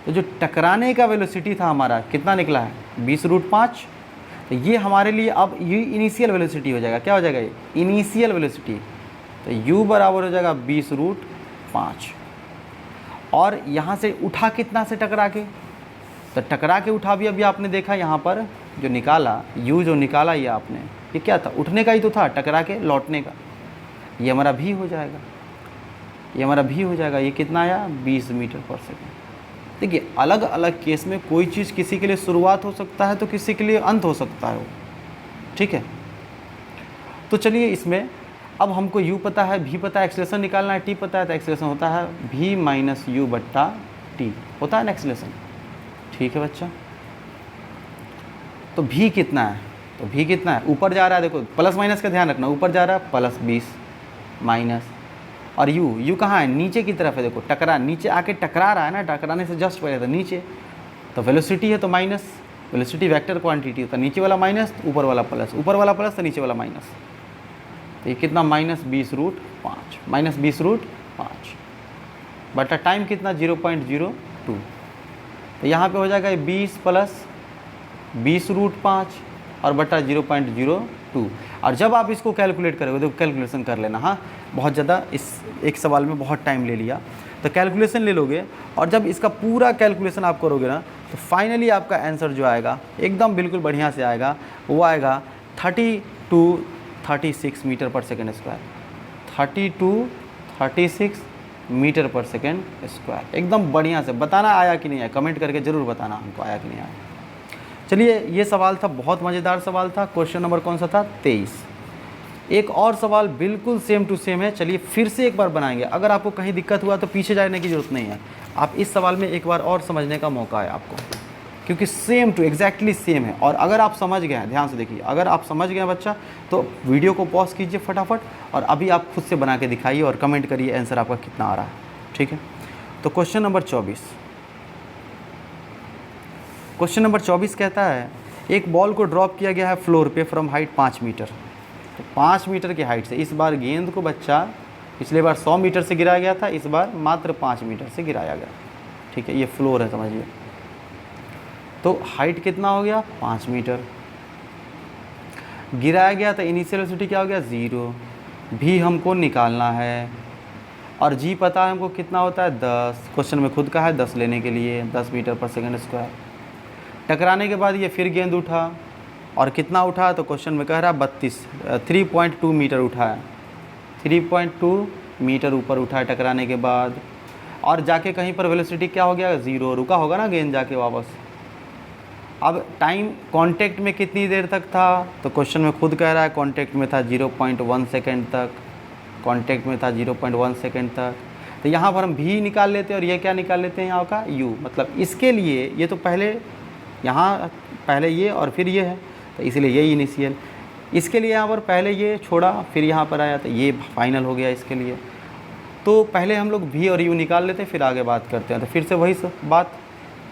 तो जो टकराने का वेलोसिटी था हमारा कितना निकला है 20√5, तो ये हमारे लिए अब ये इनिशियल वेलोसिटी हो जाएगा, क्या हो जाएगा ये इनिशियल वेलोसिटी, तो u बराबर हो जाएगा 20√5। और यहाँ से उठा कितना से टकरा के, तो टकरा के उठा भी अभी आपने देखा यहाँ पर जो निकाला, u जो निकाला ये आपने, ये क्या था उठने का ही तो था, टकरा के लौटने का, ये हमारा v हो जाएगा, ये हमारा v हो जाएगा, ये कितना आया 20 मीटर पर सेकेंड। देखिए अलग अलग केस में कोई चीज़ किसी के लिए शुरुआत हो सकता है तो किसी के लिए अंत हो सकता है वो, ठीक है। तो चलिए इसमें अब हमको u पता है, v पता है, एक्सेलरेशन निकालना है, t पता है, तो एक्सेलरेशन होता है v माइनस u बट्टा t, होता है ना एक्सेलरेशन, ठीक है बच्चा। तो v कितना है, तो v कितना है, ऊपर जा रहा है, देखो प्लस माइनस का ध्यान रखना, ऊपर जा रहा है प्लस 20 माइनस, और u कहाँ है नीचे की तरफ है, देखो टकरा नीचे आके टकरा रहा है ना, टकराने से जस्ट पहले था नीचे, तो वेलोसिटी है तो माइनस, वेलोसिटी वेक्टर क्वांटिटी होता है, नीचे वाला माइनस ऊपर वाला प्लस, ऊपर वाला प्लस तो नीचे वाला माइनस, तो ये कितना -20√5, -20√5 बटा टाइम कितना 0.02, तो यहाँ पे हो जाएगा 20 प्लस 20√5 और बटा 0.02। और जब आप इसको कैलकुलेट करोगे, तो कैलकुलेशन कर लेना, हाँ बहुत ज़्यादा इस एक सवाल में बहुत टाइम ले लिया, तो कैलकुलेशन ले लोगे, और जब इसका पूरा कैलकुलेशन आप करोगे ना, तो फाइनली आपका आंसर जो आएगा एकदम बिल्कुल बढ़िया से आएगा, वो आएगा 36 metre per second square, 36 metre per second square. एकदम बढ़िया से बताना आया कि नहीं आया, कमेंट करके ज़रूर बताना हमको आया कि नहीं आया। चलिए ये सवाल था, बहुत मज़ेदार सवाल था। क्वेश्चन नंबर कौन सा था 23। एक और सवाल बिल्कुल सेम टू सेम है, चलिए फिर से एक बार बनाएंगे। अगर आपको कहीं दिक्कत हुआ तो पीछे जाने की ज़रूरत नहीं है, आप इस सवाल में एक बार और समझने का मौका है आपको, क्योंकि सेम टू एग्जैक्टली सेम है। और अगर आप समझ गए हैं, ध्यान से देखिए, अगर आप समझ गए हैं बच्चा, तो वीडियो को पॉज कीजिए फटाफट, और अभी आप खुद से बना के दिखाइए और कमेंट करिए आंसर आपका कितना आ रहा है, ठीक है। तो क्वेश्चन नंबर 24 कहता है एक बॉल को ड्रॉप किया गया है फ्लोर पे फ्रॉम हाइट 5 मीटर। तो 5 मीटर की हाइट से इस बार गेंद को बच्चा, पिछले बार 100 मीटर से गिराया गया था, इस बार मात्र 5 मीटर से गिराया गया, ठीक है। ये फ्लोर है समझिए, तो हाइट कितना हो गया 5 मीटर, गिराया गया तो इनिशियल वेलोसिटी क्या हो गया 0, भी हमको निकालना है, और जी पता है हमको कितना होता है 10, क्वेश्चन में खुद का है 10 लेने के लिए 10 मीटर पर सेकंड स्क्वायर। टकराने के बाद ये फिर गेंद उठा, और कितना उठा, तो क्वेश्चन में कह रहा है 3.2 मीटर उठा है, 3.2 मीटर ऊपर उठा है टकराने के बाद, और जाके कहीं पर वेलोसिटी क्या हो गया 0, रुका होगा ना गेंद जाके वापस। अब टाइम कांटेक्ट में कितनी देर तक था, तो क्वेश्चन में खुद कह रहा है कांटेक्ट में था 0.1 सेकेंड तक, कांटेक्ट में था 0.1 सेकेंड तक। तो यहाँ पर हम भी निकाल लेते हैं, और ये क्या निकाल लेते हैं यहाँ का u, मतलब इसके लिए ये तो पहले यहाँ पहले ये और फिर ये है, तो इसलिए ये इनिशियल। इसके लिए यहाँ पर पहले ये छोड़ा फिर यहाँ पर आया, तो ये फाइनल हो गया इसके लिए। तो पहले हम लोग v और u निकाल लेते हैं, फिर आगे बात करते हैं। तो फिर से वही बात,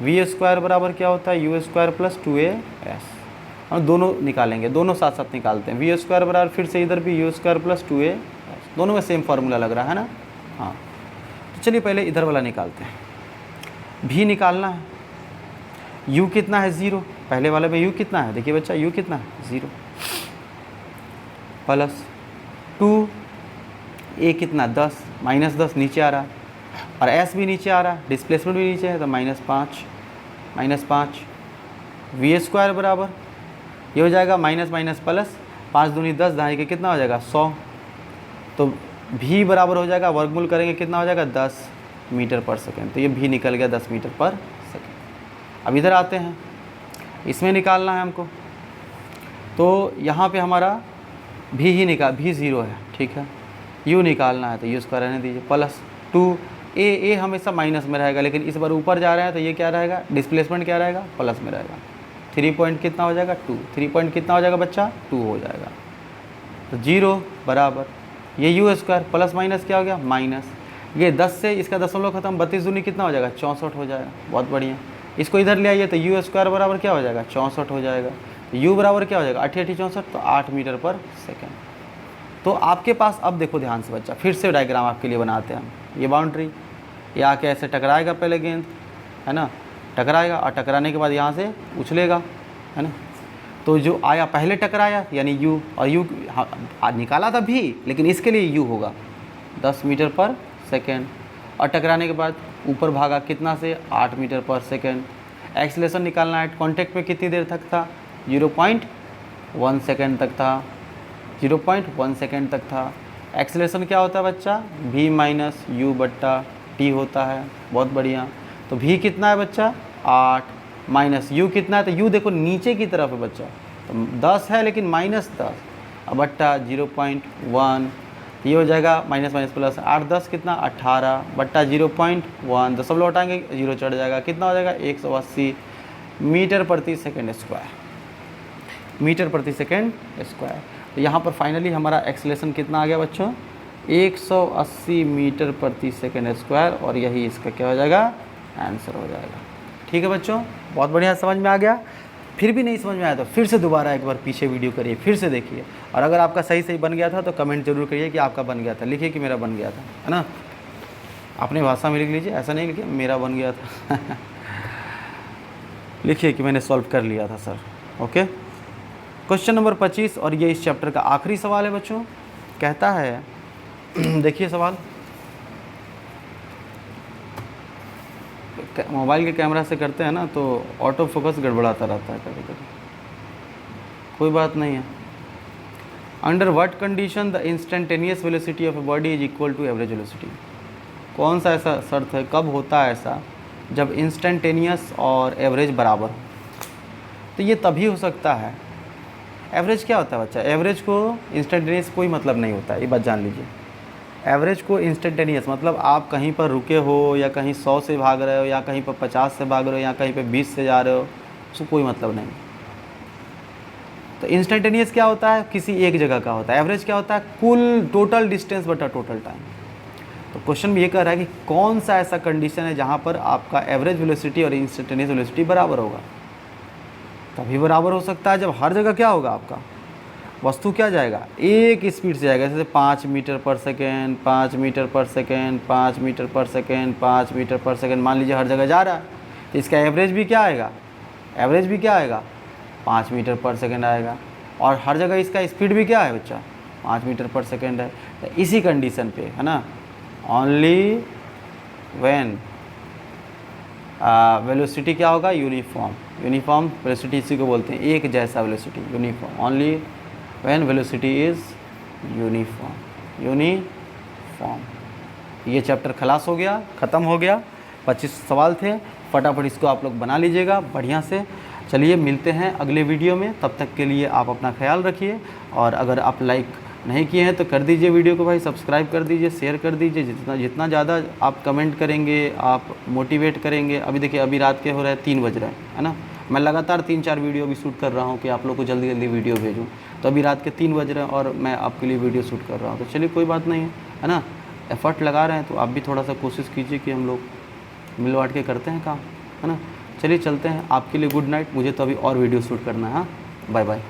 v² बराबर क्या होता है, u² प्लस 2as। हम दोनों निकालेंगे, दोनों साथ साथ निकालते हैं। v² बराबर फिर से इधर भी u² प्लस 2as, दोनों में सेम फार्मूला लग रहा है ना। हाँ, तो चलिए पहले इधर वाला निकालते हैं। v निकालना है, u कितना है 0, पहले वाले में u कितना है, देखिए बच्चा u कितना है 0, प्लस 2a कितना 10, -10 नीचे आ रहा है, और s भी नीचे आ रहा है, डिस्प्लेसमेंट भी नीचे है, तो -5 v² बराबर ये हो जाएगा माइनस माइनस प्लस, 5 दूनी 10, दहाई के कितना हो जाएगा 100। तो v बराबर हो जाएगा, वर्गमूल करेंगे कितना हो जाएगा 10 मीटर पर सेकेंड। तो ये v निकल गया 10 मीटर पर सेकेंड। अब इधर आते हैं, इसमें निकालना है हमको। तो यहाँ पे हमारा v ही निकाल, v 0 है, ठीक है। u निकालना है, तो u² रहने दीजिए, प्लस 2a हमेशा माइनस में रहेगा, लेकिन इस बार ऊपर जा रहा है तो ये क्या रहेगा, डिस्प्लेसमेंट क्या रहेगा, प्लस में रहेगा। 3 पॉइंट कितना हो जाएगा 2, 3 पॉइंट कितना हो जाएगा बच्चा 2 हो जाएगा। तो 0 बराबर ये u² प्लस माइनस क्या हो गया माइनस, ये 10 से इसका दशमलव खत्म, 32 दूनी कितना हो जाएगा 64 हो जाएगा। बहुत बढ़िया, इसको इधर ले आइए, तो u² बराबर क्या हो जाएगा 64 हो जाएगा। तो u बराबर क्या हो जाएगा 8 8 64, तो 8 मीटर पर सेकेंड। तो आपके पास अब देखो ध्यान से बच्चा, फिर से डायग्राम आपके लिए बनाते हैं हम। ये बाउंड्री, ये आके ऐसे टकराएगा पहले गेंद, है ना, टकराएगा, और टकराने के बाद यहाँ से उछलेगा, है ना। तो जो आया पहले टकराया यानी u, और u निकाला था भी, लेकिन इसके लिए u होगा 10 मीटर पर सेकेंड, और टकराने के बाद ऊपर भागा कितना से 8 मीटर पर सेकेंड। एक्सीलरेशन निकालना है, कांटेक्ट में कितनी देर तक था 0.1 सेकेंड तक था, 0.1 सेकेंड तक था। एक्सीलरेशन क्या होता है बच्चा, v माइनस u बट्टा t होता है। बहुत बढ़िया, तो v कितना है बच्चा 8, माइनस u कितना है, तो u देखो नीचे की तरफ है बच्चा, तो 10 है लेकिन -10, अब बट्टा 0.1, ये हो जाएगा माइनस माइनस प्लस, 8 10 कितना 18 बट्टा 0.1, दशमलव हटाएंगे 0 चढ़ जाएगा, कितना हो जाएगा 180 मीटर प्रति सेकेंड स्क्वायर, मीटर प्रति सेकेंड स्क्वायर। तो यहाँ पर फाइनली हमारा एक्सीलरेशन कितना आ गया बच्चों 180 मीटर प्रति सेकेंड स्क्वायर, और यही इसका क्या हो जाएगा आंसर हो जाएगा। ठीक है बच्चों, बहुत बढ़िया, समझ में आ गया। फिर भी नहीं समझ में आया तो फिर से दोबारा एक बार पीछे वीडियो करिए, फिर से देखिए, और अगर आपका सही बन गया था तो कमेंट जरूर करिए कि आपका बन गया था, लिखिए कि मेरा बन गया था, है ना। अपनी भाषा में लिख लीजिए, ऐसा नहीं लिखिए मेरा बन गया था लिखिए कि मैंने सॉल्व कर लिया था सर। ओके, क्वेश्चन नंबर 25, और ये इस चैप्टर का आखिरी सवाल है बच्चों। कहता है देखिए सवाल, मोबाइल के कैमरा से करते हैं ना तो ऑटो फोकस गड़बड़ाता रहता है कभी कभी, कोई बात नहीं है। Under what condition the instantaneous velocity of a body is equal to average velocity. कौन सा ऐसा शर्त है, कब होता है ऐसा, जब इंस्टेंटेनियस और एवरेज बराबर हो। तो ये तभी हो सकता है। एवरेज क्या होता है बच्चा, एवरेज को इंस्टेंटेनियस कोई मतलब नहीं होता है, ये बात जान लीजिए। एवरेज को इंस्टेंटेनियस मतलब आप कहीं पर रुके हो, या कहीं 100 से भाग रहे हो, या कहीं पर 50 से भाग रहे हो, या कहीं पर 20 से जा रहे हो, उसको कोई मतलब नहीं। तो इंस्टेंटेनियस क्या होता है, किसी एक जगह का होता है। एवरेज क्या होता है, कुल टोटल डिस्टेंस बटा टोटल टाइम। तो क्वेश्चन में ये कह रहा है कि कौन सा ऐसा कंडीशन है जहाँ पर आपका एवरेज वेलोसिटी और इंस्टेंटेनियस वेलोसिटी बराबर होगा। तभी बराबर हो सकता है जब हर जगह क्या होगा, आपका वस्तु क्या जाएगा, एक स्पीड से जाएगा। जैसे 5 metre per second, 5 metre per second, 5 metre per second, 5 metre per second, मान लीजिए हर जगह जा रहा है, तो इसका एवरेज भी क्या आएगा, एवरेज भी क्या आएगा 5 मीटर पर सेकेंड आएगा। और हर जगह इसका स्पीड भी क्या है बच्चा 5 मीटर पर सेकेंड है। तो इसी कंडीशन पे है ना, ओनली व्हेन वेलोसिटी क्या होगा, यूनिफॉर्म, यूनिफॉर्म वेलोसिटी इसी को बोलते हैं, एक जैसा velocity, uniform, only when velocity is uniform, uniform. ये चैप्टर खलास हो गया, ख़त्म हो गया। 25 सवाल थे, फटाफट इसको आप लोग बना लीजिएगा बढ़िया से। चलिए मिलते हैं अगले वीडियो में, तब तक के लिए आप अपना ख्याल रखिए। और अगर आप लाइक नहीं किए हैं तो कर दीजिए वीडियो को भाई, सब्सक्राइब कर दीजिए, शेयर कर दीजिए। जितना ज़्यादा आप कमेंट करेंगे, आप मोटिवेट करेंगे। अभी देखिए, अभी रात के हो रहे हैं 3 बज रहे हैं, है ना, मैं लगातार 3-4 वीडियो भी शूट कर रहा हूँ कि आप लोग को जल्दी जल्दी वीडियो भेजूँ। तो अभी रात के 3 बज रहे हैं और मैं आपके लिए वीडियो शूट कर रहा हूँ। तो चलिए कोई बात नहीं है ना, एफ़र्ट लगा रहे हैं तो आप भी थोड़ा सा कोशिश कीजिए कि हम लोग मिल बाँट के करते हैं काम, है ना। चलिए चलते हैं, आपके लिए गुड नाइट, मुझे तो अभी और वीडियो शूट करना है। हाँ, बाय बाय।